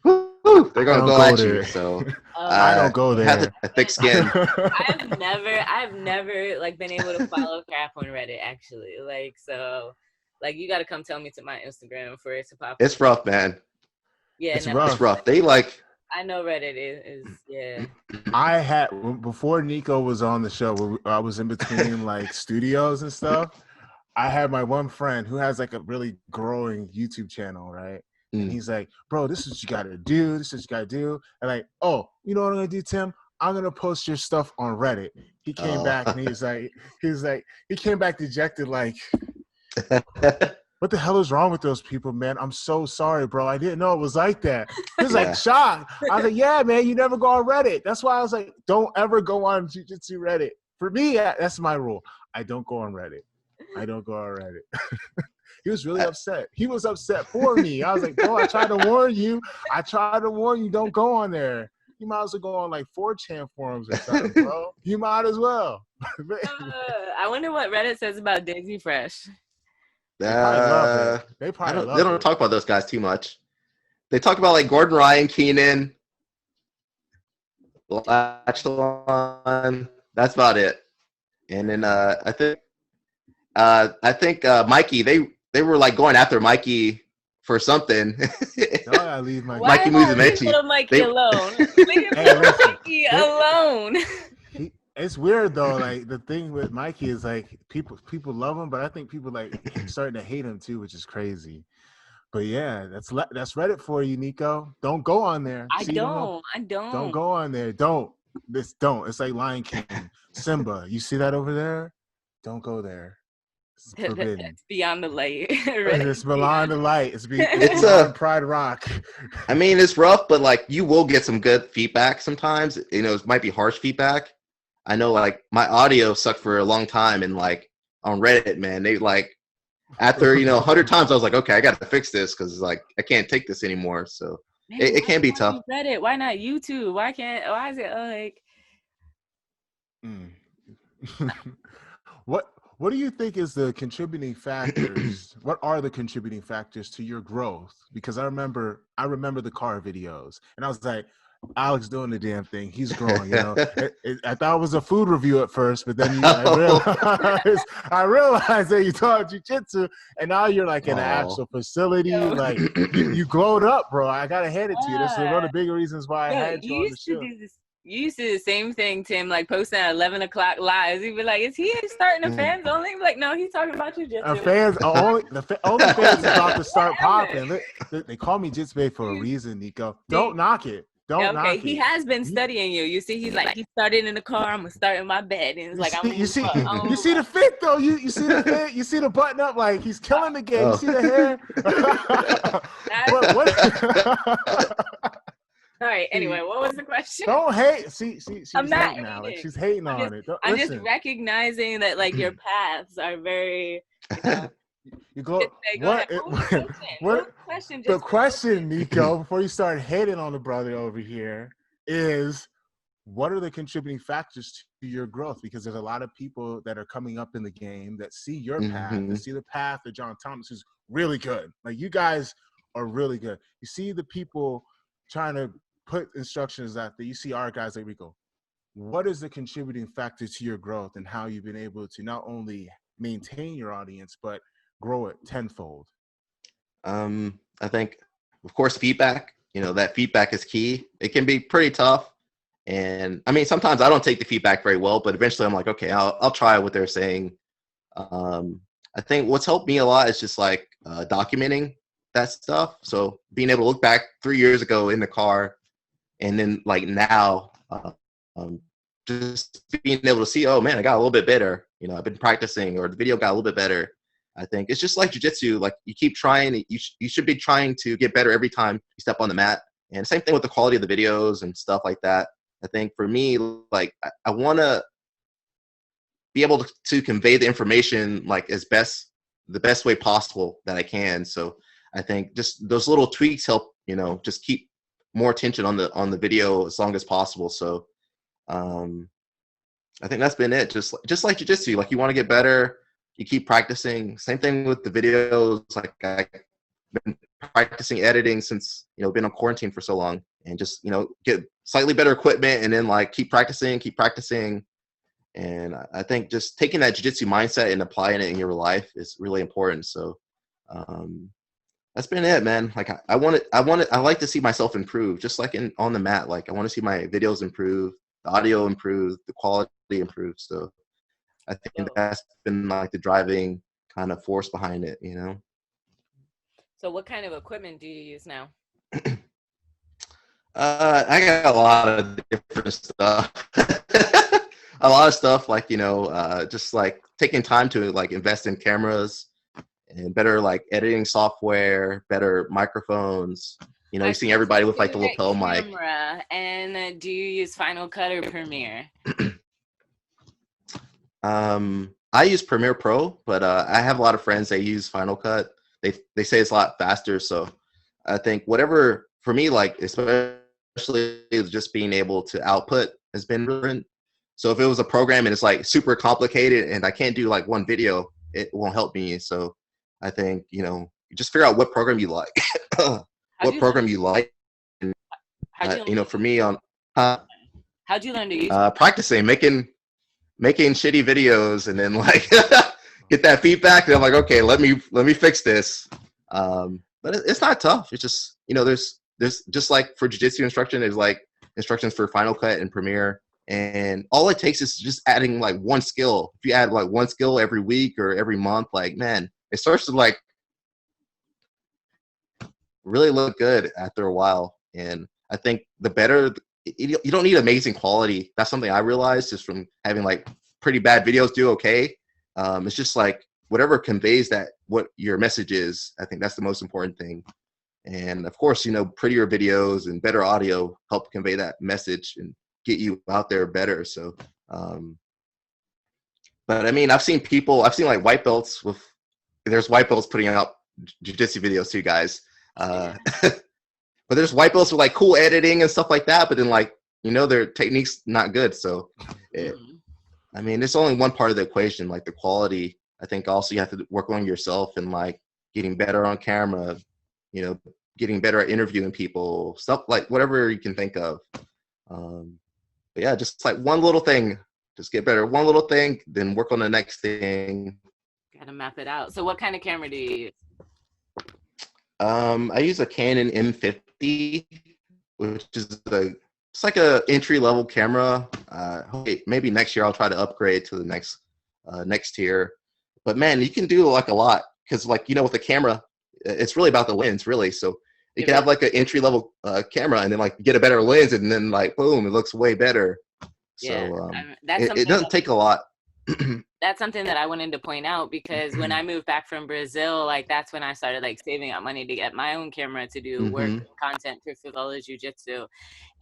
woo, they're gonna go at you. So I don't go there. Have a thick skin. I've never like been able to follow crap on Reddit actually. Like so, like you got to come tell me to my Instagram for it to pop. It's rough, man. Yeah, it's rough. It's rough. They like. I know Reddit is yeah. I had before Nico was on the show. I was in between like studios and stuff. I had my one friend who has like a really growing YouTube channel, right? And he's like, bro, this is what you gotta do. This is what you gotta do. And like, oh, you know what I'm gonna do, Tim? I'm gonna post your stuff on Reddit. He came back and he came back dejected, like, what the hell is wrong with those people, man? I'm so sorry, bro. I didn't know it was like that. He was like shocked. I was like, yeah, man, you never go on Reddit. That's why I was like, don't ever go on Jiu-Jitsu Reddit. For me, that's my rule. I don't go on Reddit. I don't go on Reddit. He was really upset. He was upset for me. I was like, bro, I tried to warn you. Don't go on there. You might as well go on like 4chan forums or something, bro. You might as well. I wonder what Reddit says about Daisy Fresh. They probably love it. They don't talk about those guys too much. They talk about like Gordon Ryan, Keenan, Latchlon. That's about it. And then I think Mikey. They were like going after Mikey for something. I leave my Mikey Musumeci. Little Mikey alone. Leave Mikey alone. It's weird though. Like the thing with Mikey is like people love him, but I think people like starting to hate him too, which is crazy. But yeah, that's Reddit for you, Nico. Don't go on there. I don't. Don't go on there. Don't. It's like Lion King, Simba. You see that over there? Don't go there. It's forbidden. It's beyond the light. It's beyond the light. It's beyond Pride Rock. I mean, it's rough, but like you will get some good feedback sometimes. You know, it might be harsh feedback. I know, like my audio sucked for a long time, and like on Reddit, man, they like after 100 times, I was like, okay, I got to fix this because like I can't take this anymore. So man, it can be tough. Reddit, why not YouTube? Why is it like? What do you think is the contributing factors? What are the contributing factors to your growth? Because I remember the car videos, and I was like, Alex doing the damn thing. He's growing, I thought it was a food review at first, but then I realized that you taught jiu-jitsu, and now you're like in an actual facility. Like you glowed up, bro. I gotta hand it to you. This is one of the big reasons why I had you on the show. You used to do the same thing, Tim, like posting at 11 o'clock lives. He'd be like, is he starting a fans only? Like, no, he's talking about jiu-jitsu. Only fans about to start popping. They call me Jitsu for a reason, Nico. Don't knock it. Don't knock it. He has been studying you. You see, he's like, he started in the car. I'm gonna start in my bed, and it's like, you see the fit though. You see the fit. You see the button up. Like he's killing the game. You see the hair. All right. Anyway, what was the question? Don't hate. See, I'm not hating now. Like she's hating on it. I'm just recognizing that like your paths are very. You go. The question, Nico, before you start hating on the brother over here, is what are the contributing factors to your growth? Because there's a lot of people that are coming up in the game that see your path, that see the path of John Thomas, who's really good. Like you guys are really good. You see the people trying to put instructions out there. You see our guys like Rico. What is the contributing factor to your growth and how you've been able to not only maintain your audience, but grow it tenfold? I think, of course, feedback. That feedback is key. It can be pretty tough. And I mean, sometimes I don't take the feedback very well, but eventually I'm like, okay, I'll try what they're saying. I think what's helped me a lot is just like documenting that stuff. So being able to look back 3 years ago in the car and then like now, just being able to see, oh man, I got a little bit better. I've been practicing, or the video got a little bit better. I think it's just like jiu-jitsu. Like you keep trying, you should be trying to get better every time you step on the mat. And same thing with the quality of the videos and stuff like that. I think for me, like I want to be able to convey the information like as best the best way possible that I can. So I think just those little tweaks help, you know, just keep more attention on the video as long as possible. So I think that's been it. Just like jiu-jitsu, like you want to get better, you keep practicing. Same thing with the videos. Like I've been practicing editing since, you know, been on quarantine for so long, and just, you know, get slightly better equipment and then like keep practicing. And I think just taking that jiu-jitsu mindset and applying it in your life is really important. So that's been it, man. Like I like to see myself improve, just like on the mat. Like I want to see my videos improve, the audio improve, the quality improve. So I think that's been like the driving kind of force behind it, you know? So what kind of equipment do you use now? I got a lot of different stuff. A lot of stuff, like, you know, just like taking time to like invest in cameras and better like editing software, better microphones. You know, you're seeing everybody with like the lapel mic. And do you use Final Cut or Premiere? I use Premiere Pro, but I have a lot of friends that use Final Cut. They say it's a lot faster. So I think whatever, for me, like especially just being able to output has been brilliant. So if it was a program and it's like super complicated and I can't do like one video, it won't help me. So I think, you know, just figure out what program you like. What program you like. And, you know, for me on how'd you learn to use practicing, making shitty videos, and then like get that feedback, and I'm like, okay, let me fix this. But it's not tough. It's just, you know, there's just like for jiu-jitsu instruction, there's like instructions for Final Cut and Premiere, and all it takes is just adding like one skill. If you add like one skill every week or every month, like, man, it starts to like really look good after a while. And I think the better, you don't need amazing quality. That's something I realized just from having like pretty bad videos do okay. It's just like whatever conveys that what your message is. I think that's the most important thing. And of course, you know, prettier videos and better audio help convey that message and get you out there better. So, but I mean, I've seen like white belts there's white belts putting out jiu-jitsu videos too, guys. But there's white belts with like cool editing and stuff like that, but then like, you know, their technique's not good. So I mean, it's only one part of the equation, like the quality. I think also you have to work on yourself and like getting better on camera, you know, getting better at interviewing people, stuff like whatever you can think of. But yeah, just like one little thing, just get better. One little thing, then work on the next thing. Gotta map it out. So what kind of camera do you use? I use a Canon M50, which is it's like a entry-level camera. Maybe next year I'll try to upgrade to the next tier. But man, you can do like a lot, because like, you know, with the camera, it's really about the lens, really. So you can have like an entry-level camera, and then like get a better lens, and then like boom, it looks way better. So it doesn't take a lot. That's something that I wanted to point out, because when I moved back from Brazil, like that's when I started like saving up money to get my own camera to do work and content for Favela Jiu-Jitsu.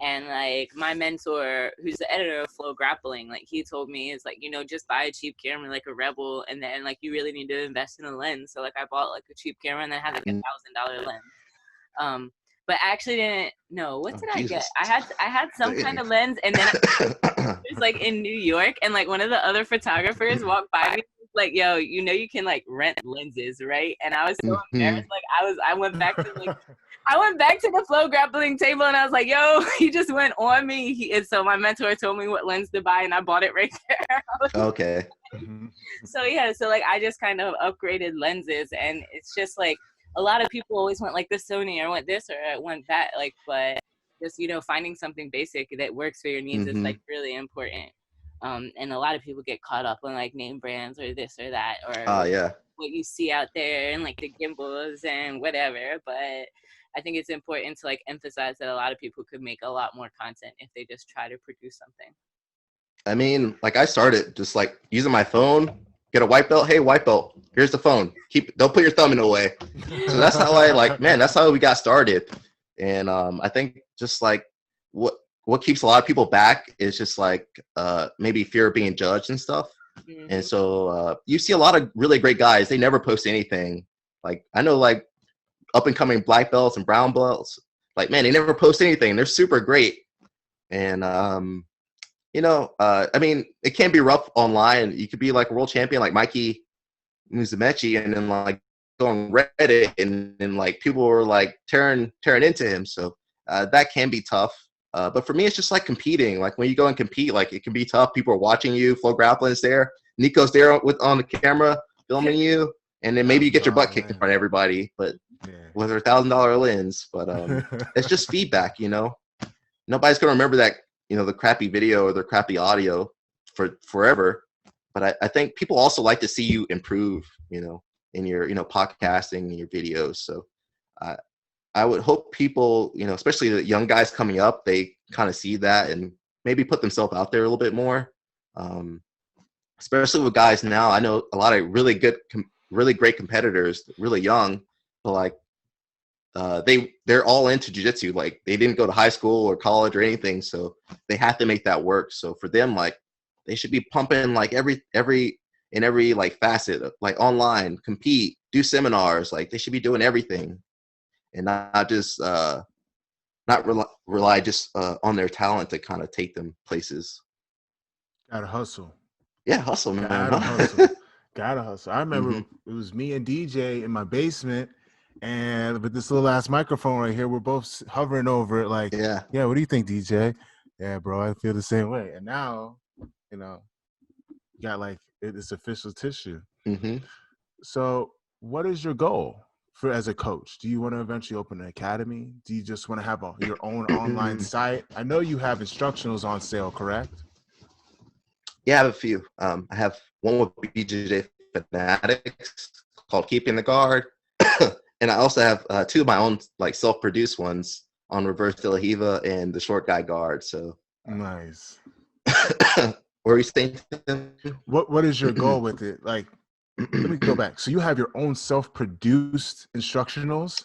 And like my mentor, who's the editor of Flow Grappling, like he told me, is like, you know, just buy a cheap camera like a Rebel, and then like you really need to invest in a lens. So like I bought like a cheap camera, and then had like $1,000 lens. But I actually didn't know, what did I get? I had some kind of lens, and then I was like in New York, and like one of the other photographers walked by me, like, yo, you know, you can like rent lenses, right? And I was so embarrassed. Like I went back to the Flow Grappling table, and I was like, yo, he just went on me. And so my mentor told me what lens to buy, and I bought it right there. Okay. So yeah, so like I just kind of upgraded lenses, and it's just like, a lot of people always want like the Sony, or want this, or I want that, like, but just, you know, finding something basic that works for your needs is like really important. And a lot of people get caught up on like name brands or this or that, or what you see out there and like the gimbals and whatever. But I think it's important to like emphasize that a lot of people could make a lot more content if they just try to produce something. I mean, like I started just like using my phone. Get a white belt. Hey, white belt. Here's the phone. Don't put your thumb in the way. So that's how that's how we got started. And I think just like what keeps a lot of people back is just like maybe fear of being judged and stuff. Mhm. And so you see a lot of really great guys. They never post anything. Like I know like up and coming black belts and brown belts. Like man, they never post anything. They're super great. And I mean, it can be rough online. You could be like a world champion, like Mikey Musumeci, and then like go on Reddit, and then like people were like tearing into him. So that can be tough. But for me, it's just like competing. Like when you go and compete, like it can be tough. People are watching you. Flow Grappling's there. Nico's there on the camera filming you, and then maybe you get your butt kicked in front of everybody, but with a $1,000 lens. But it's just feedback, you know. Nobody's gonna remember that, you know, the crappy video or the crappy audio for forever. But I think people also like to see you improve, you know, in your, you know, podcasting and your videos. So I would hope people, you know, especially the young guys coming up, they kind of see that and maybe put themselves out there a little bit more. Especially with guys now, I know a lot of really great competitors, really young, but like they're all into jiu-jitsu. Like they didn't go to high school or college or anything, so they have to make that work. So for them, like they should be pumping like every like facet, like online, compete, do seminars. Like they should be doing everything, and not just rely just on their talent to kind of take them places. Gotta hustle. Yeah, hustle, man. Gotta hustle. Gotta hustle. I remember Mm-hmm. it was me and DJ in my basement, and with this little ass microphone right here, we're both hovering over it like, Yeah. what do you think, DJ? Yeah, bro, I feel the same way. And now, you know, you got like it's official tissue. Mm-hmm. So what is your goal for as a coach? Do you want to eventually open an academy? Do you just want to have your own online site? I know you have instructionals on sale, correct? Yeah, I have a few. I have one with BJJ Fanatics called Keeping the Guard. And I also have two of my own like self-produced ones on Reverse De La Hiva and the Short Guy Guard. So nice. What are you saying? What is your goal with it? Like, let me go back. So you have your own self-produced instructionals?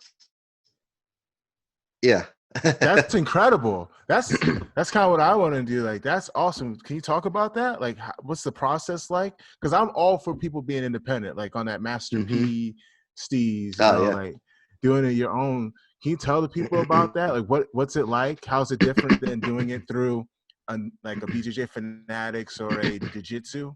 Yeah. That's incredible. That's kind of what I want to do. Like, that's awesome. Can you talk about that? Like, what's the process like? Because I'm all for people being independent, like on that Master P Steez, like doing it your own. Can you tell the people about that? Like, what's it like? How's it different than doing it through like a BJJ Fanatics or a Jiu-Jitsu?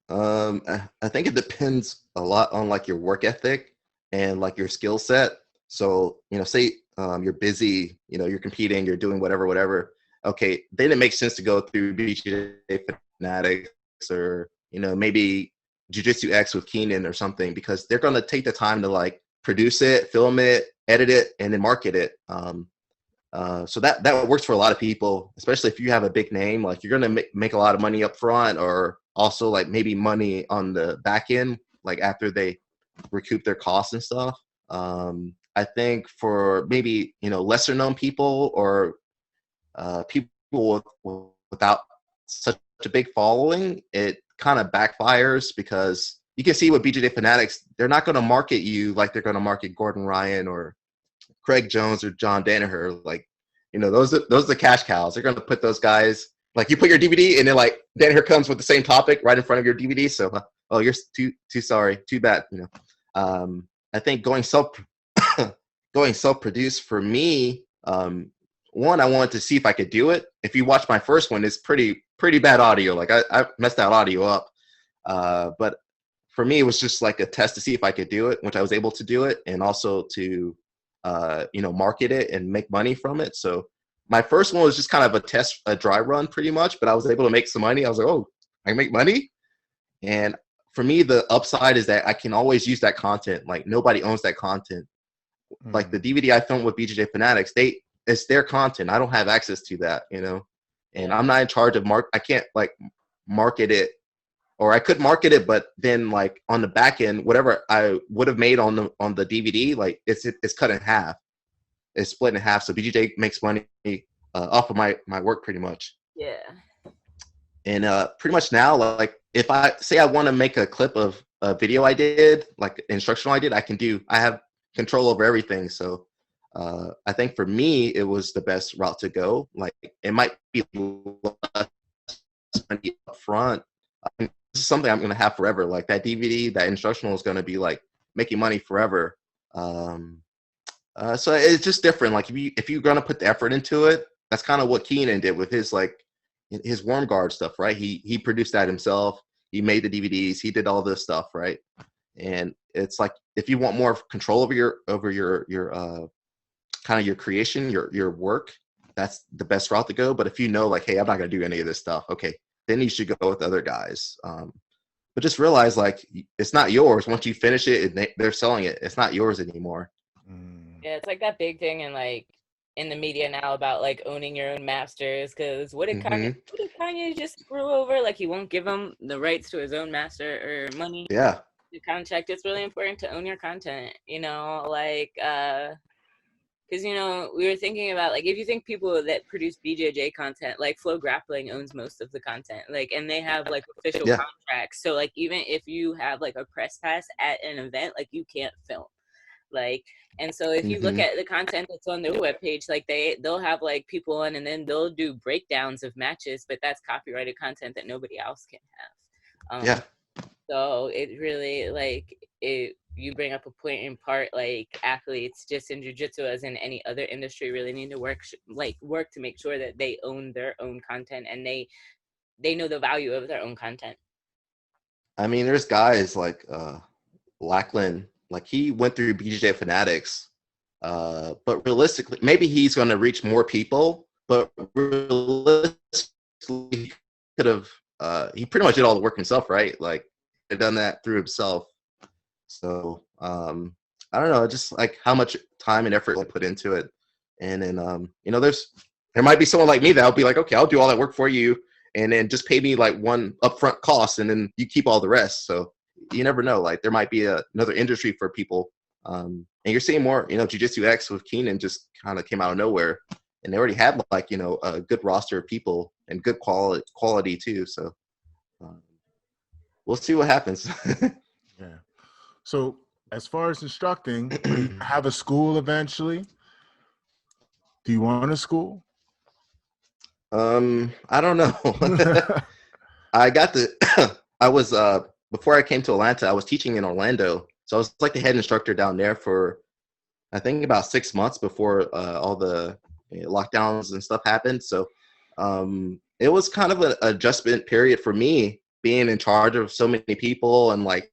I think it depends a lot on like your work ethic and like your skill set. So, you know, say you're busy, you know, you're competing, you're doing whatever. Okay, then it makes sense to go through BJJ Fanatics or, you know, maybe Jiu-Jitsu X with Keenan or something, because they're going to take the time to like produce it, film it, edit it, and then market it. So that works for a lot of people, especially if you have a big name. Like you're going to make a lot of money up front, or also like maybe money on the back end, like after they recoup their costs and stuff. I think for maybe, you know, lesser known people or people without such a big following, it kind of backfires, because you can see with BJJ Fanatics, they're not going to market you like they're going to market Gordon Ryan or Craig Jones or John Danaher. Like, you know, those are the cash cows. They're going to put those guys, like you put your DVD and then like Danaher comes with the same topic right in front of your DVD. So, oh, you're too sorry, too bad. You know, I think going self-produced for me, one, I wanted to see if I could do it. If you watch my first one, it's pretty bad audio. Like I messed that audio up. But for me, it was just like a test to see if I could do it, which I was able to do it, and also to you know, market it and make money from it. So my first one was just kind of a test, a dry run pretty much, but I was able to make some money. I was like, oh, I can make money. And for me, the upside is that I can always use that content. Like nobody owns that content. Like the DVD I filmed with BJJ Fanatics, it's their content. I don't have access to that, you know, and I'm not in charge of I can't like market it, or I could market it, but then like on the back end, whatever I would have made on the DVD, like it's cut in half. It's split in half. So BJJ makes money off of my work pretty much. Yeah. And pretty much now, like if I say I want to make a clip of a video I did, like instructional I did, I have control over everything. So I think for me, it was the best route to go. Like it might be less money up front. This is something I'm going to have forever. Like that DVD, that instructional is going to be like making money forever. So it's just different. Like if you're going to put the effort into it, that's kind of what Keenan did with his warm guard stuff, right? He produced that himself. He made the DVDs. He did all this stuff, right? And it's like if you want more control over your kind of your creation, your work, that's the best route to go. But if you know, like, hey, I'm not going to do any of this stuff, okay, then you should go with other guys. But just realize, like, it's not yours. Once you finish it and they're selling it, it's not yours anymore. Yeah, it's like that big thing in the media now about like owning your own masters. Because what did Kanye just screw over? Like he won't give him the rights to his own master or money. Yeah. The contract. It's really important to own your content. You know, like because you know we were thinking about like if you think people that produce BJJ content, like Flow Grappling owns most of the content, like, and they have like official contracts. So like even if you have like a press pass at an event, like you can't film. Like, and so if you look at the content that's on their webpage, like they'll have like people on and then they'll do breakdowns of matches, but that's copyrighted content that nobody else can have. So it really like you bring up a point in part, like athletes just in jiu-jitsu as in any other industry really need to work to make sure that they own their own content and they know the value of their own content. I mean, there's guys like Lackland. Like he went through BJJ Fanatics, but realistically, maybe he's going to reach more people. But realistically, he could have. He pretty much did all the work himself, right? Like he done that through himself. So I don't know, just like how much time and effort I put into it, and then you know, there might be someone like me that'll be like, okay, I'll do all that work for you, and then just pay me like one upfront cost, and then you keep all the rest. So. You never know. Like there might be another industry for people, and you're seeing more. You know, Jiu-Jitsu X with Keenan just kind of came out of nowhere, and they already had like a good roster of people and good quality too. So we'll see what happens. Yeah. So as far as instructing, you have a school eventually. Do you want a school? I don't know. I was before I came to Atlanta, I was teaching in Orlando. So I was like the head instructor down there for, I think about 6 months before all the lockdowns and stuff happened. So it was kind of an adjustment period for me being in charge of so many people and like,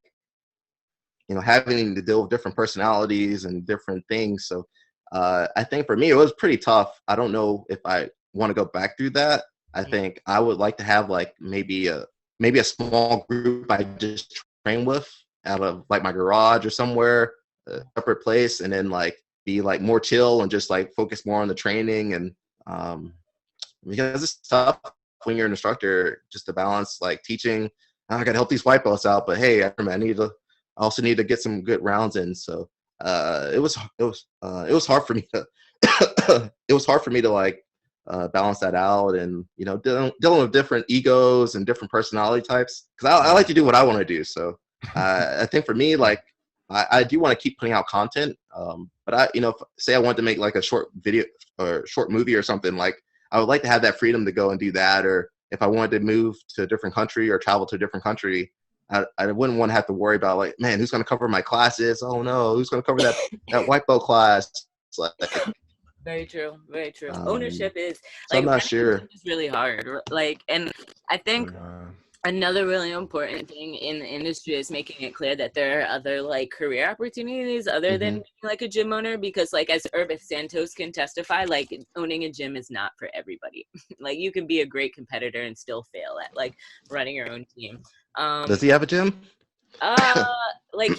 you know, having to deal with different personalities and different things. So I think for me, it was pretty tough. I don't know if I want to go back through that. I think I would like to have like maybe a small group I just train with out of like my garage or somewhere, a separate place, and then like be like more chill and just like focus more on the training. And because it's tough when you're an instructor just to balance like teaching. I got to help these white belts out, but hey, I also need to get some good rounds in. So it was hard for me to like balance that out, and you know, dealing with different egos and different personality types, because I like to do what I want to do. So I think for me, like I do want to keep putting out content, but I, you know, say I wanted to make like a short video or short movie or something, like I would like to have that freedom to go and do that. Or if I wanted to move to a different country or travel to a different country, I wouldn't want to have to worry about like, man, who's going to cover my classes? Oh no, who's going to cover that white belt class? It's like, very true. Very true. Ownership is so like, I'm not sure. It's really hard. Like, and I think another really important thing in the industry is making it clear that there are other like career opportunities other than being like a gym owner, because like as Urbith Santos can testify, like owning a gym is not for everybody. Like you can be a great competitor and still fail at like running your own team. Does he have a gym? Like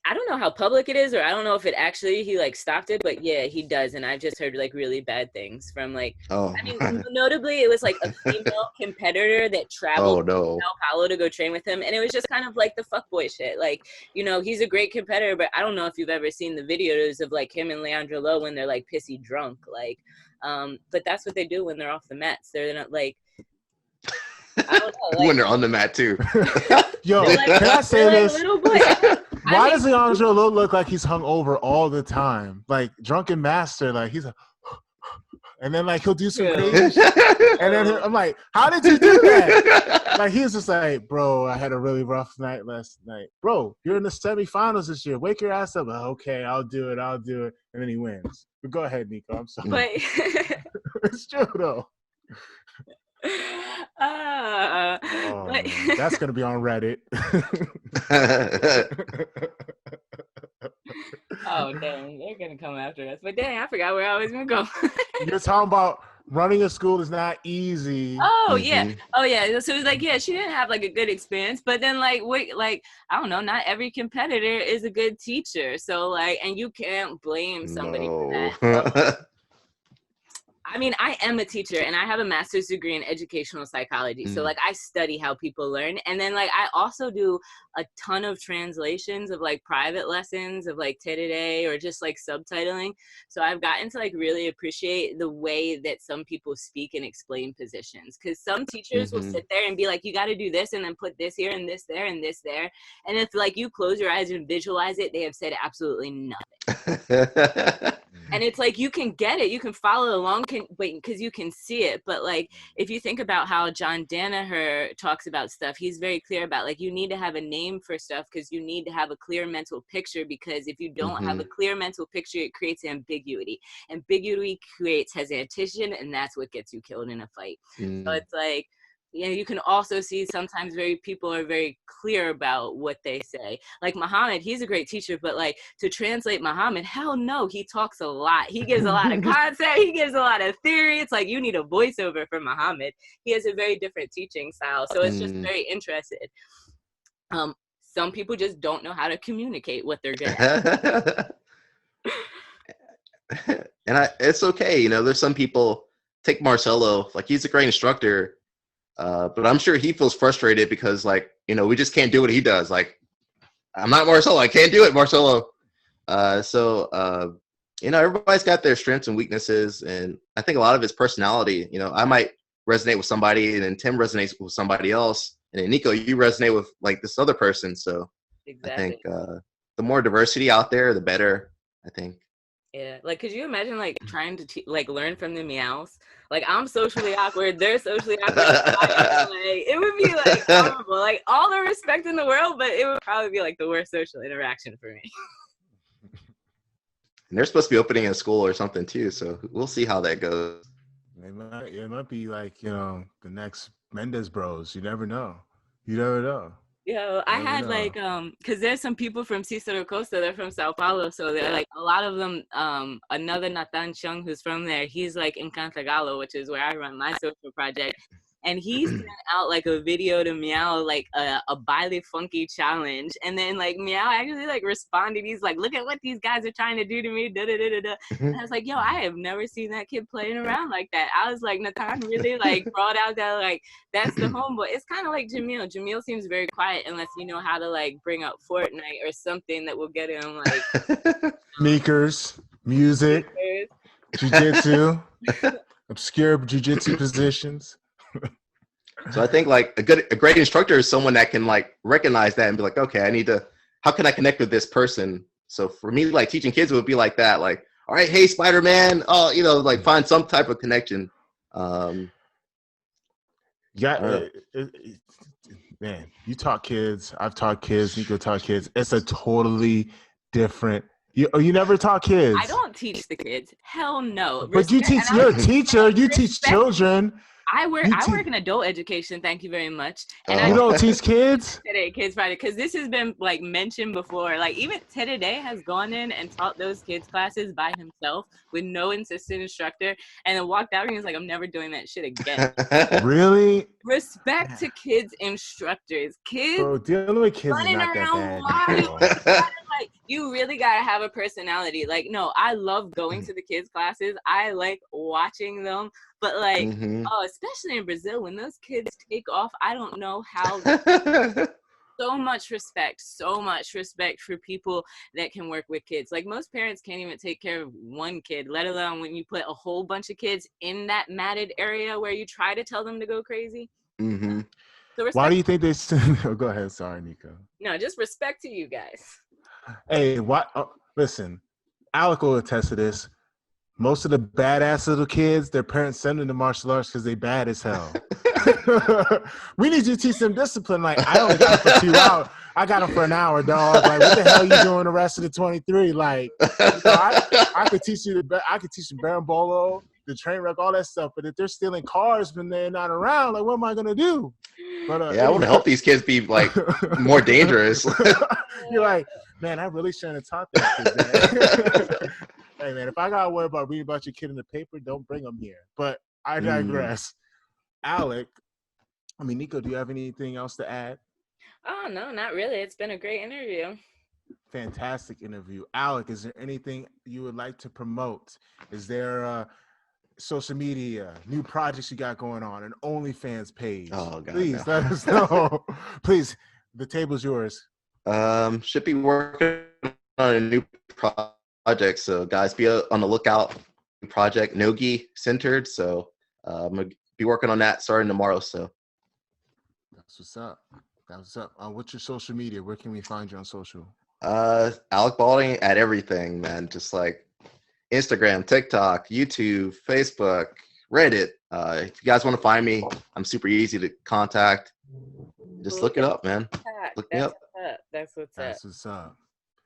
I don't know how public it is, or I don't know if it actually, he like stopped it, but yeah, he does. And I've just heard like really bad things from like, I mean, notably it was like a female competitor that traveled to Sao Paulo to go train with him. And it was just kind of like the fuckboy shit. Like, you know, he's a great competitor, but I don't know if you've ever seen the videos of like him and Leandro Lowe when they're like pissy drunk. Like, but that's what they do when they're off the mats. They're not like, I don't know, like, when they're on the mat too. Yo, like, can I say this? Why I does Leandro look like he's hung over all the time? Like drunken master, like he's a And then like he'll do some crazy shit. And then I'm like, how did you do that? Like he was just like, bro, I had a really rough night last night. Bro, you're in the semifinals this year. Wake your ass up. Okay, I'll do it. And then he wins. But go ahead, Nico. I'm sorry. But It's true though. but, Man. That's gonna be on Reddit. Oh dang, they're gonna come after us. But dang, I forgot where I was gonna go. You're talking about running a school is not easy. Oh yeah. So it's like, yeah, she didn't have like a good experience, but then like wait, like I don't know, not every competitor is a good teacher. So like, and you can't blame somebody for that. I mean, I am a teacher and I have a master's degree in educational psychology. So like I study how people learn. And then like I also do a ton of translations of like private lessons of like Terere or just like subtitling. So I've gotten to like really appreciate the way that some people speak and explain positions. Because some teachers will sit there and be like, you got to do this and then put this here and this there and this there. And if like you close your eyes and visualize it, they have said absolutely nothing. And it's like, you can get it, you can follow along, because you can see it. But like, if you think about how John Danaher talks about stuff, he's very clear about like, you need to have a name for stuff because you need to have a clear mental picture, because if you don't have a clear mental picture, it creates ambiguity. Ambiguity creates hesitation, and that's what gets you killed in a fight. So it's like, you know, you can also see sometimes people are very clear about what they say. Like Muhammad, he's a great teacher, but like to translate Muhammad, hell no, he talks a lot. He gives a lot of concept. He gives a lot of theory. It's like you need a voiceover for Muhammad. He has a very different teaching style. So it's just very interested. Some people just don't know how to communicate what they're good at. And it's okay. You know, there's some people, take Marcelo, like he's a great instructor. But I'm sure he feels frustrated because, like, you know, we just can't do what he does. Like, I'm not Marcelo. I can't do it, Marcelo. You know, everybody's got their strengths and weaknesses. And I think a lot of it's personality. You know, I might resonate with somebody, and then Tim resonates with somebody else. And then Nico, you resonate with, like, this other person. So exactly. I think the more diversity out there, the better, I think. Yeah, like, could you imagine, like, trying to, like, learn from the meows? Like, I'm socially awkward, they're socially awkward. Like, it would be, like, horrible. Like, all the respect in the world, but it would probably be, like, the worst social interaction for me. And they're supposed to be opening a school or something, too, so we'll see how that goes. It might be, like, you know, the next Mendes Bros. You never know. You never know. Yeah, I had like because there's some people from Cicero Costa, they're from Sao Paulo, so they're like a lot of them. Another Nathan Chung who's from there, he's like in Cantagalo, which is where I run my social project, and he sent out like a video to Meow, like a Baile Funky challenge, and then like Meow actually like responded. He's like, "Look at what these guys are trying to do to me." Da, da, da, da, da. And I was like, "Yo, I have never seen that kid playing around like that." I was like, Nathan really like brought out that like that's the homeboy. It's kind of like Jamil. Jamil seems very quiet unless you know how to like bring up Fortnite or something that will get him like sneakers, music, jiu-jitsu, obscure jiu-jitsu positions. So I think like a great instructor is someone that can like recognize that and be like, okay, how can I connect with this person? So for me, like teaching kids would be like that, like, all right, hey, Spider-Man, oh, you know, like find some type of connection. Man, you taught kids, I've taught kids, Nico taught kids. It's a totally different. You never taught kids. I don't teach the kids. Hell no. But you teach. You're a teacher. You teach children. I work in adult education. Thank you very much. And you don't teach kids? Today, Kids Friday, because this has been like mentioned before. Like even Today has gone in and taught those kids classes by himself with no assistant instructor, and then walked out and he was like, "I'm never doing that shit again." Really? Respect to kids instructors. Kids. Bro, dealing with kids is not that bad. Like, you really gotta have a personality. Like, no, I love going to the kids' classes. I like watching them. But like, especially in Brazil, when those kids take off, I don't know how. So much respect for people that can work with kids. Like most parents can't even take care of one kid, let alone when you put a whole bunch of kids in that matted area where you try to tell them to go crazy. Mm-hmm. So why do you think they? Oh, go ahead. Sorry, Nico. No, just respect to you guys. Hey, what? Listen, Alec will attest to this. Most of the badass little kids, their parents send them to martial arts because they bad as hell. We need you to teach them discipline. Like, I only got them for 2 hours. I got them for an hour, dog. Like, what the hell you doing the rest of the 23? Like, I could teach you I could teach them Berimbolo, the train wreck, all that stuff. But if they're stealing cars when they're not around, like, what am I gonna do? But I want to help these kids be like more dangerous. You're like, man, I really shouldn't have taught that kid. Hey, man, if I got to worry about reading about your kid in the paper, don't bring them here. But I digress. ALEC, Nico, do you have anything else to add? Oh, no, not really. It's been a great interview. Fantastic interview. ALEC, is there anything you would like to promote? Is there social media, new projects you got going on, an OnlyFans page? Oh, God, please no. let us know. Please, the table's yours. Should be working on a new project, so guys, be on the lookout. Project Nogi centered, so I'm gonna be working on that starting tomorrow. So that's what's up. That's what's up. What's your social media? Where can we find you on social? ALEC BAULDING at everything, man. Just like Instagram, TikTok, YouTube, Facebook, Reddit. If you guys want to find me, I'm super easy to contact. Just look it up, man. Look me up. That's what's up. That's what's up.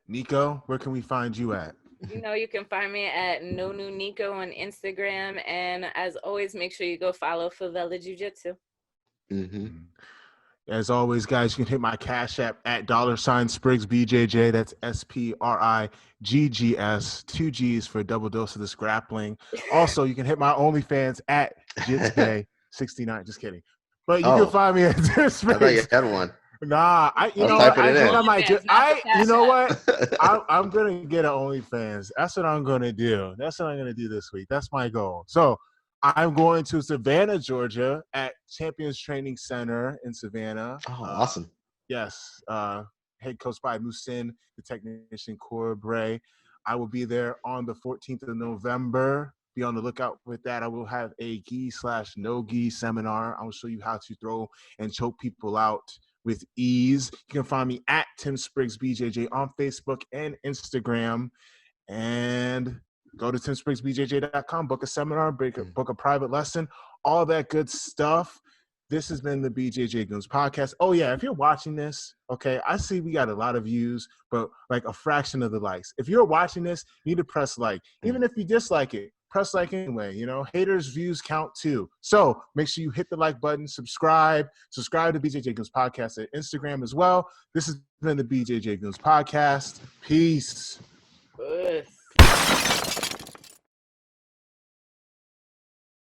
Nico, where can we find you at? You can find me at No New Nico on Instagram, and as always, make sure you go follow Favela Jiu-Jitsu. As always, guys, you can hit my Cash App at $Spriggs BJJ. That's SPRIGGS, 2 G's for a double dose of this grappling. Also, you can hit my OnlyFans at JitsBay69. Just kidding. But you can find me at Tim Spriggs. I thought you had one. Nah, you know what? I'm gonna get an OnlyFans. That's what I'm gonna do. That's what I'm gonna do this week. That's my goal. So I'm going to Savannah, Georgia, at Champions Training Center in Savannah. Oh, awesome. Yes, head coached by Musin, the technician Corbray. I will be there on the 14th of November. Be on the lookout with that. I will have a gi/no-gi seminar. I will show you how to throw and choke people out with ease. You can find me at Tim Spriggs BJJ on Facebook and Instagram. And go to timspriggsbjj.com, book a seminar, book a private lesson, all that good stuff. This has been the BJJ Goons podcast. Oh, yeah, if you're watching this, okay, I see we got a lot of views, but like a fraction of the likes. If you're watching this, you need to press like. Even if you dislike it, press like anyway. Haters' views count too. So make sure you hit the like button, subscribe to BJJ Goons podcast at Instagram as well. This has been the BJJ Goons podcast. Peace. Good.